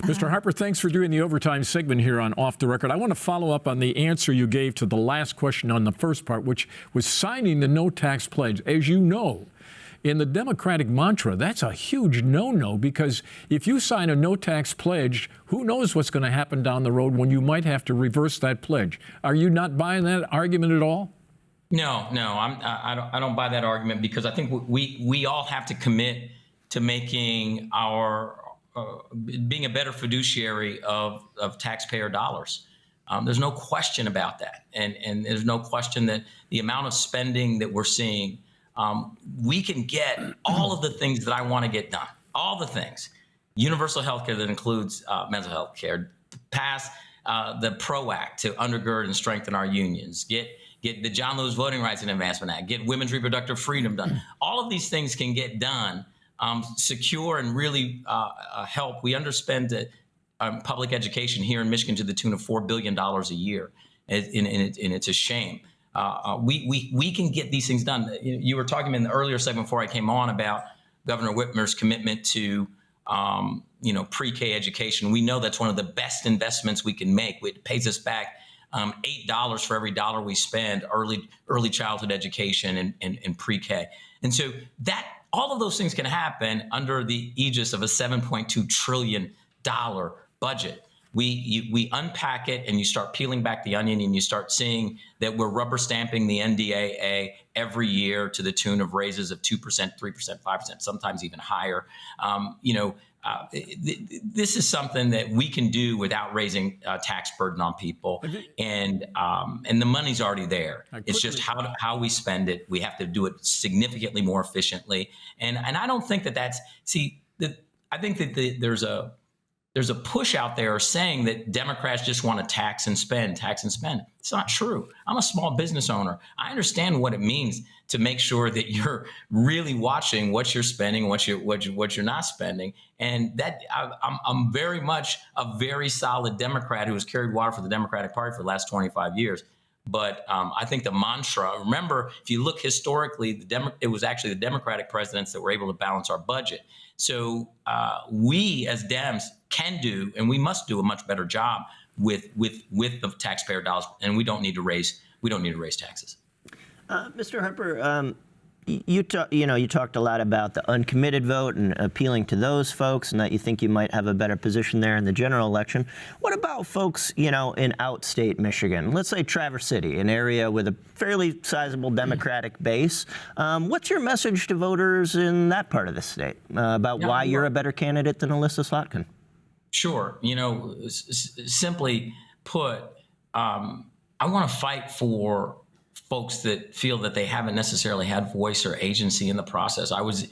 Mr. Harper, thanks for doing the overtime segment here on Off the Record. I want to follow up on the answer you gave to the last question on the first part, which was signing the no tax pledge. As you know, in the Democratic mantra, that's a huge no-no, because if you sign a no tax pledge, who knows what's going to happen down the road when you might have to reverse that pledge. Are you not buying that argument at all? No, I don't buy that argument, because I think we all have to commit to making our being a better fiduciary of taxpayer dollars. There's no question about that, and there's no question that the amount of spending that we're seeing, we can get all of the things that I want to get done, all the things. Universal health care that includes mental health care, pass the PRO Act to undergird and strengthen our unions, get the John Lewis Voting Rights and Advancement Act, get women's reproductive freedom done. All of these things can get done, secure and really help. We underspend public education here in Michigan to the tune of $4 billion a year, and it's a shame. We can get these things done. You were talking in the earlier segment before I came on about Governor Whitmer's commitment to pre-K education. We know that's one of the best investments we can make. It pays us back $8 for every dollar we spend early childhood education and pre-K. And so that all of those things can happen under the aegis of a $7.2 trillion budget. We unpack it and you start peeling back the onion, and you start seeing that we're rubber stamping the NDAA every year to the tune of raises of 2%, 3%, 5%, sometimes even higher. This is something that we can do without raising tax burden on people, and the money's already there. It's just how we spend it. We have to do it significantly more efficiently, and I don't think that's. I think that there's a push out there saying that Democrats just want to tax and spend. It's not true. I'm a small business owner. I understand what it means to make sure that you're really watching what you're spending, what you're not spending. And that I'm very much a very solid Democrat who has carried water for the Democratic Party for the last 25 years. But I think the mantra, remember, if you look historically, it was actually the Democratic presidents that were able to balance our budget. So we as Dems can do, and we must do a much better job with the taxpayer dollars, and we don't need to raise taxes. Mr. Harper, you talked a lot about the uncommitted vote and appealing to those folks, and that you think you might have a better position there in the general election. What about folks, in outstate Michigan? Let's say Traverse City, an area with a fairly sizable Democratic base. What's your message to voters in that part of the state about why you're a better candidate than Elissa Slotkin? Sure. Simply put, I want to fight for folks that feel that they haven't necessarily had voice or agency in the process. I was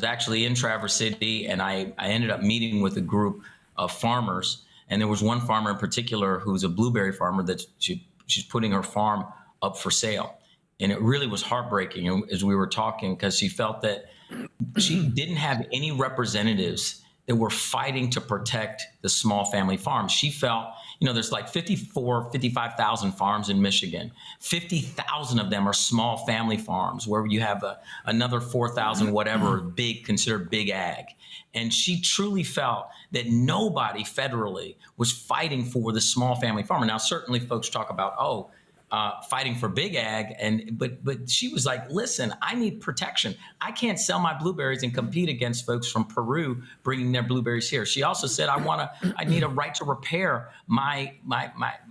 actually in Traverse City, and I ended up meeting with a group of farmers, and there was one farmer in particular who's a blueberry farmer that she's putting her farm up for sale. And it really was heartbreaking as we were talking, because she felt that she didn't have any representatives that were fighting to protect the small family farms. She felt, there's like 55,000 farms in Michigan. 50,000 of them are small family farms where you have another 4,000 whatever considered big ag. And she truly felt that nobody federally was fighting for the small family farmer. Now, certainly folks talk about, fighting for big ag, but she was like, listen, I need protection. I can't sell my blueberries and compete against folks from Peru bringing their blueberries here. She also said, I need a right to repair my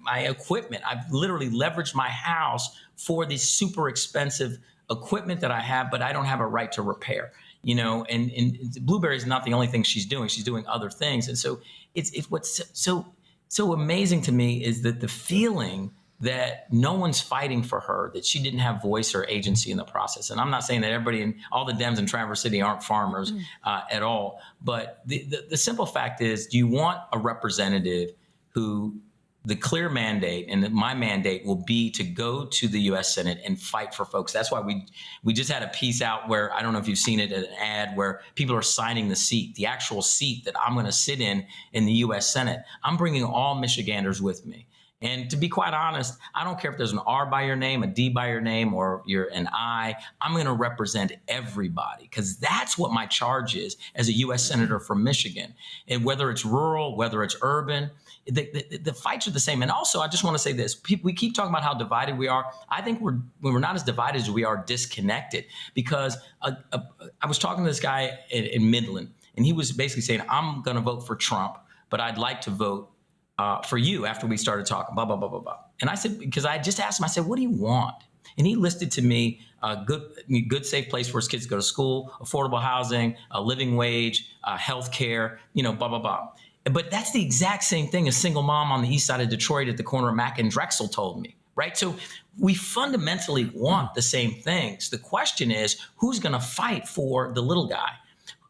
equipment. I've literally leveraged my house for this super expensive equipment that I have, but I don't have a right to repair. And blueberry is not the only thing she's doing. She's doing other things. And so it's what's so amazing to me is that the feeling that no one's fighting for her, that she didn't have voice or agency in the process. And I'm not saying that everybody all the Dems in Traverse City aren't farmers at all. But the simple fact is, do you want a representative who the clear mandate, and my mandate will be to go to the U.S. Senate and fight for folks. That's why we just had a piece out where, I don't know if you've seen it, an ad where people are signing the actual seat that I'm going to sit in the U.S. Senate. I'm bringing all Michiganders with me. And to be quite honest, I don't care if there's an R by your name, a D by your name, or you're an I. I'm going to represent everybody, because that's what my charge is as a U.S. Senator from Michigan. And whether it's rural, whether it's urban, the fights are the same. And also, I just want to say this. We keep talking about how divided we are. I think we're not as divided as we are disconnected, because I was talking to this guy in Midland, and he was basically saying, I'm going to vote for Trump, but I'd like to vote for you after we started talking, blah, blah, blah, blah, blah. And I said, because I just asked him, I said, what do you want? And he listed to me a good, safe place for his kids to go to school, affordable housing, a living wage, health care, blah, blah, blah. But that's the exact same thing a single mom on the east side of Detroit at the corner of Mack and Drexel told me, right? So we fundamentally want the same things. The question is, who's going to fight for the little guy?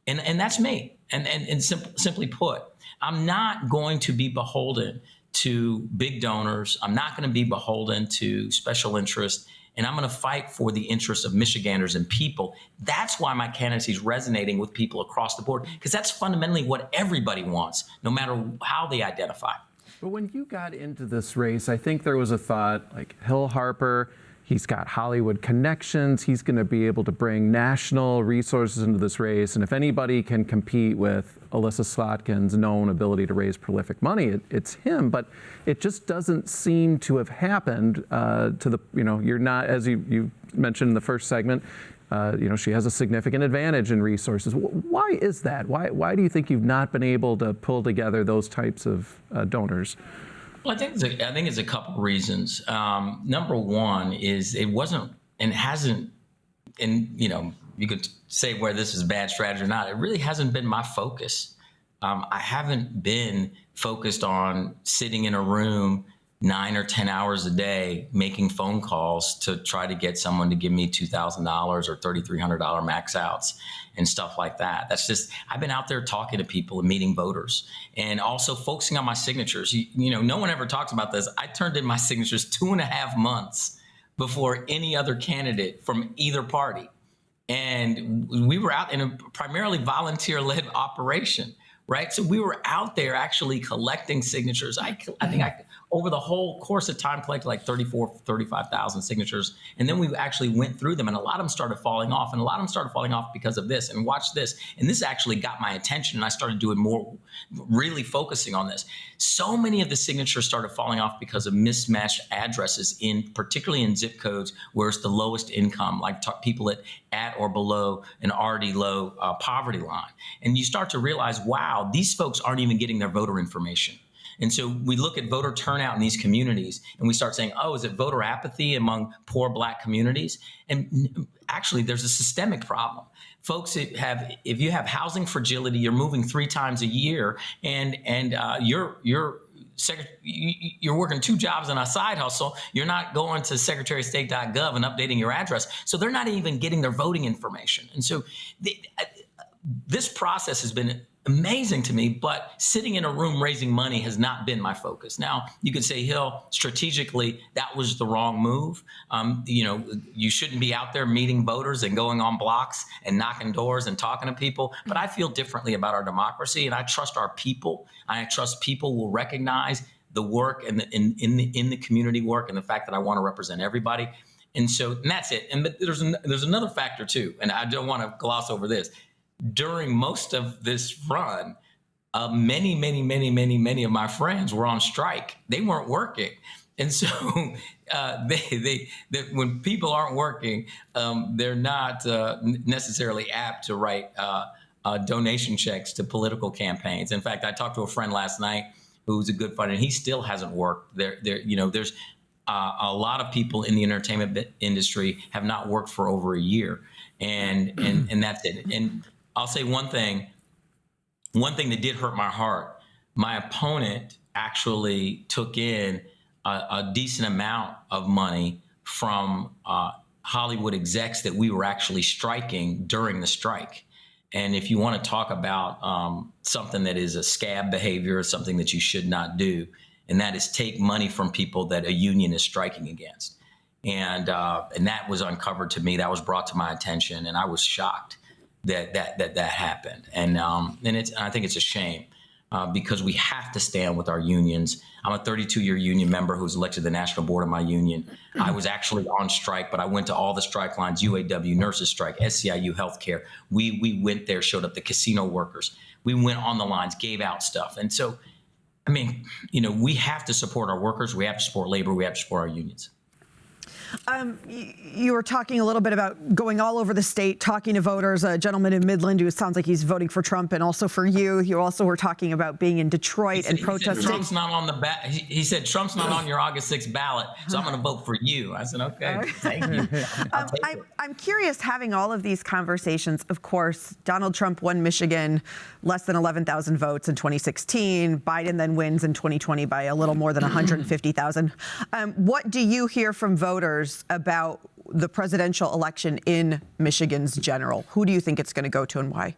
And that's me. And simply put, I'm not going to be beholden to big donors. I'm not going to be beholden to special interests. And I'm going to fight for the interests of Michiganders and people. That's why my candidacy is resonating with people across the board, because that's fundamentally what everybody wants, no matter how they identify. But when you got into this race, I think there was a thought, like, Hill Harper, he's got Hollywood connections. He's going to be able to bring national resources into this race. And if anybody can compete with Alyssa Slotkin's known ability to raise prolific money, it's him. But it just doesn't seem to have happened to the, you're not, as you mentioned in the first segment, she has a significant advantage in resources. Why is that? Why do you think you've not been able to pull together those types of donors? Well, I think it's a couple reasons. Number one is it wasn't and hasn't, and you could say where this is bad strategy or not. It really hasn't been my focus. I haven't been focused on sitting in a room 9 or 10 hours a day making phone calls to try to get someone to give me $2,000 or $3,300 max outs and stuff like that. That's just, I've been out there talking to people and meeting voters, and also focusing on my signatures. No one ever talks about this. I turned in my signatures 2.5 months before any other candidate from either party. And we were out in a primarily volunteer-led operation, right? So we were out there actually collecting signatures. I think over the whole course of time, collected like 35,000 signatures. And then we actually went through them, and a lot of them started falling off. And a lot of them started falling off because of this. And watch this. And this actually got my attention, and I started doing more, really focusing on this. So many of the signatures started falling off because of mismatched addresses, particularly in zip codes where it's the lowest income, like people at or below an already low poverty line. And you start to realize, wow, these folks aren't even getting their voter information. And so we look at voter turnout in these communities, and we start saying, oh, is it voter apathy among poor Black communities? And actually, there's a systemic problem. Folks, if you have housing fragility, you're moving 3 times a year, and you're working 2 jobs and a side hustle. You're not going to secretarystate.gov and updating your address. So they're not even getting their voting information. And so this process has been amazing to me, but sitting in a room raising money has not been my focus. Now, you could say, Hill, strategically, that was the wrong move. You shouldn't be out there meeting voters and going on blocks and knocking doors and talking to people. But I feel differently about our democracy, and I trust our people. I trust people will recognize the work and in the community work, and the fact that I want to represent everybody. And that's it. And there's another factor too, and I don't want to gloss over this. During most of this run, many of my friends were on strike. They weren't working. And so when people aren't working, they're not necessarily apt to write donation checks to political campaigns. In fact, I talked to a friend last night who's a good friend, and he still hasn't worked. There's a lot of people in the entertainment industry have not worked for over a year, and that's it. And I'll say one thing that did hurt my heart. My opponent actually took in a decent amount of money from Hollywood execs that we were actually striking during the strike. And if you want to talk about something that is a scab behavior, something that you should not do, and that is take money from people that a union is striking against. And that was uncovered to me. That was brought to my attention, and I was shocked that happened. And I think it's a shame. because we have to stand with our unions. I'm a 32-year union member who's elected to the national board of my union. I was actually on strike, but I went to all the strike lines, UAW, nurses strike, SEIU healthcare. We went there, showed up, the casino workers. We went on the lines, gave out stuff. And so, I mean, we have to support our workers. We have to support labor. We have to support our unions. You were talking a little bit about going all over the state, talking to voters. A gentleman in Midland who sounds like he's voting for Trump, and also for you. You also were talking about being in Detroit and protesting. He said Trump's not on the he said Trump's not on your August 6th ballot, so I'm going to vote for you. I said, okay, thank you. I'm curious, having all of these conversations. Of course, Donald Trump won Michigan, less than 11,000 votes in 2016. Biden then wins in 2020 by a little more than 150,000. What do you hear from voters about the presidential election in Michigan's general? Who do you think it's going to go to and why?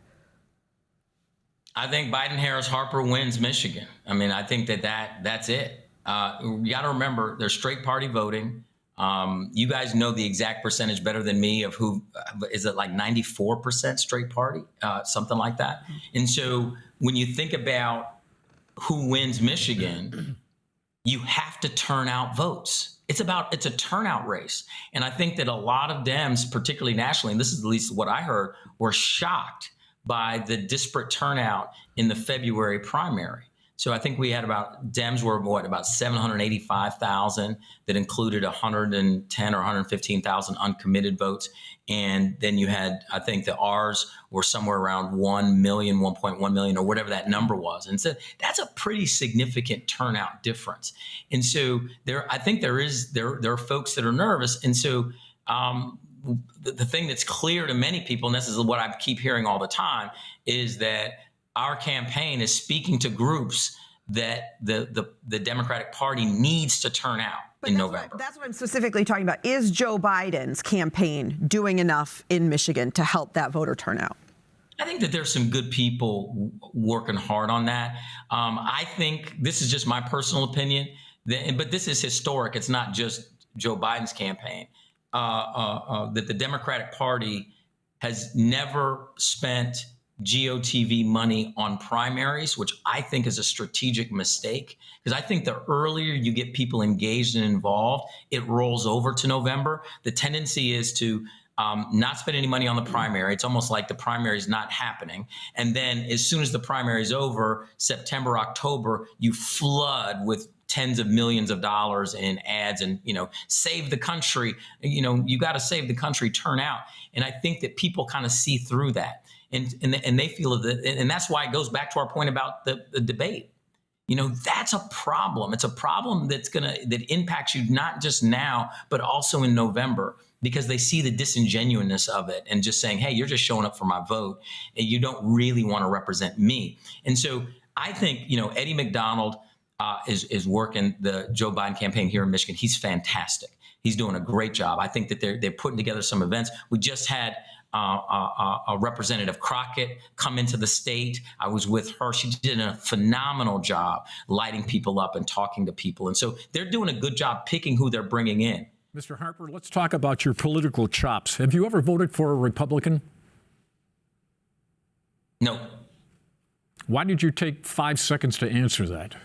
I think Biden, Harris, Harper wins Michigan. I mean, I think that's it. You got to remember, there's straight party voting. You guys know the exact percentage better than me of who is it, like 94% straight party, something like that. And so when you think about who wins Michigan, you have to turn out votes. It's a turnout race. And I think that a lot of Dems, particularly nationally, and this is at least what I heard, were shocked by the disparate turnout in the February primary. So I think we had Dems were about 785,000 that included 110 or 115,000 uncommitted votes. And then you had, I think the R's were somewhere around 1 million, 1.1 million, or whatever that number was. And so that's a pretty significant turnout difference. And so I think there are folks that are nervous. And so the thing that's clear to many people, and this is what I keep hearing all the time, is that our campaign is speaking to groups that the Democratic Party needs to turn out in November. That's what I'm specifically talking about. Is Joe Biden's campaign doing enough in Michigan to help that voter turnout? I think that there's some good people working hard on that. I think, this is just my personal opinion, but this is historic. It's not just Joe Biden's campaign, that the Democratic Party has never spent GOTV money on primaries, which I think is a strategic mistake, because I think the earlier you get people engaged and involved, it rolls over to November. The tendency is to not spend any money on the primary. It's almost like the primary is not happening. And then as soon as the primary is over, September, October, you flood with tens of millions of dollars in ads and, save the country. You got to save the country turnout. And I think that people kind of see through that. And they feel that, and that's why it goes back to our point about the debate. That's a problem. It's a problem that impacts you not just now, but also in November, because they see the disingenuousness of it and just saying, hey, you're just showing up for my vote and you don't really want to represent me. And so I think, Eddie McDonald is working the Joe Biden campaign here in Michigan. He's fantastic. He's doing a great job. I think that they're putting together some events. We just had Representative Crockett come into the state. I was with her. She did a phenomenal job lighting people up and talking to people. And so they're doing a good job picking who they're bringing in. Mr. Harper, let's talk about your political chops. Have you ever voted for a Republican? No. Why did you take 5 seconds to answer that?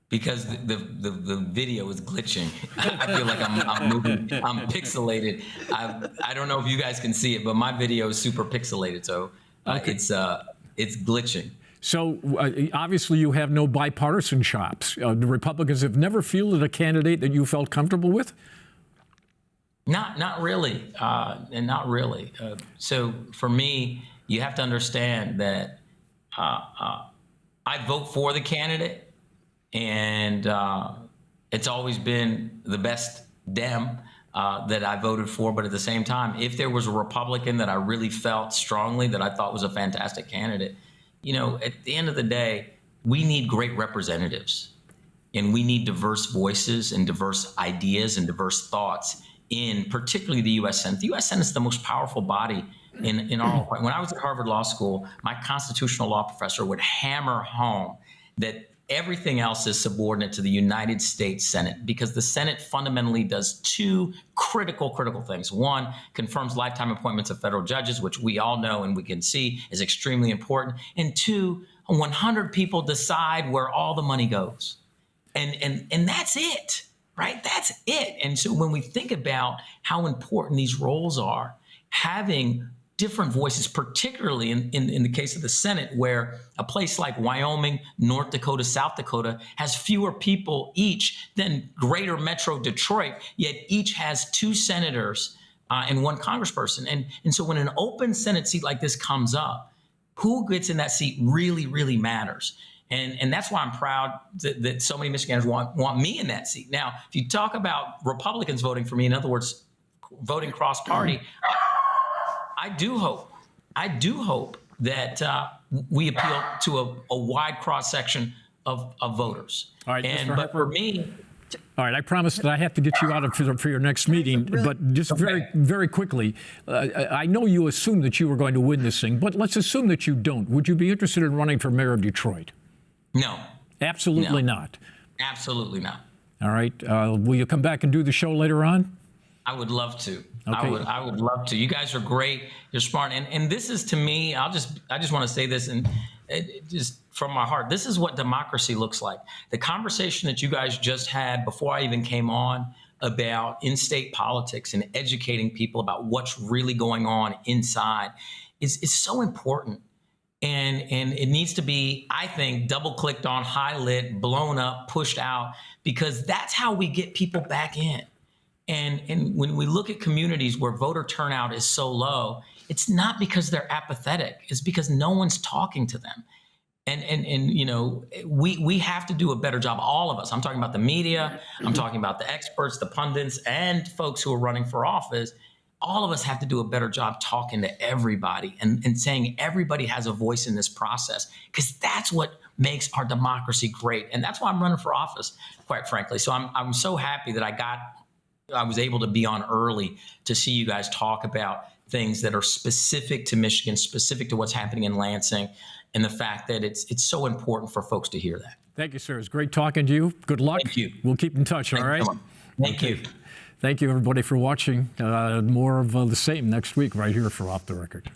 Because the video is glitching. I feel like I'm moving. I'm pixelated. I don't know if you guys can see it, but my video is super pixelated, so it's glitching. So obviously you have no bipartisan chops. The Republicans have never fielded a candidate that you felt comfortable with? Not really, and not really. So for me, you have to understand that I vote for the candidate. And it's always been the best Dem that I voted for. But at the same time, if there was a Republican that I really felt strongly that I thought was a fantastic candidate, at the end of the day, we need great representatives. And we need diverse voices and diverse ideas and diverse thoughts in particularly the U.S. Senate. The U.S. Senate is the most powerful body in our. When I was at Harvard Law School, my constitutional law professor would hammer home that everything else is subordinate to the United States Senate, because the Senate fundamentally does two critical things. One, confirms lifetime appointments of federal judges, which we all know and we can see is extremely important. And two, 100 people decide where all the money goes. And that's it, right? That's it. And so when we think about how important these roles are, having different voices, particularly in the case of the Senate, where a place like Wyoming, North Dakota, South Dakota has fewer people each than greater Metro Detroit, yet each has 2 senators and 1 congressperson. And so when an open Senate seat like this comes up, who gets in that seat really, really matters. And that's why I'm proud that so many Michiganders want me in that seat. Now, if you talk about Republicans voting for me, in other words, voting cross-party, I do hope that we appeal to a wide cross-section of voters. All right, Mr. But for me, All right, I promised that I have to get you out for your next meeting, but just very quickly, I know you assumed that you were going to win this thing, but let's assume that you don't. Would you be interested in running for mayor of Detroit? no, Absolutely not. absolutely not. All right, will you come back and do the show later on? I would love to. Okay. I would love to. You guys are great. You're smart. And this is, to me, I just want to say this, and it just from my heart, this is what democracy looks like. The conversation that you guys just had before I even came on about in-state politics and educating people about what's really going on inside is so important. And it needs to be, I think, double-clicked on, highlighted, blown up, pushed out, because that's how we get people back in. And when we look at communities where voter turnout is so low, it's not because they're apathetic. It's because no one's talking to them. And you know, we have to do a better job, all of us. I'm talking about the media. I'm talking about the experts, the pundits, and folks who are running for office. All of us have to do a better job talking to everybody and saying everybody has a voice in this process, because that's what makes our democracy great. And that's why I'm running for office, quite frankly. So I'm so happy that I was able to be on early to see you guys talk about things that are specific to Michigan, specific to what's happening in Lansing, and the fact that it's so important for folks to hear that. Thank you, sir. It's great talking to you. Good luck. Thank you. We'll keep in touch, all right? Thank you. Thank you, everybody, for watching. More of the same next week right here for Off the Record.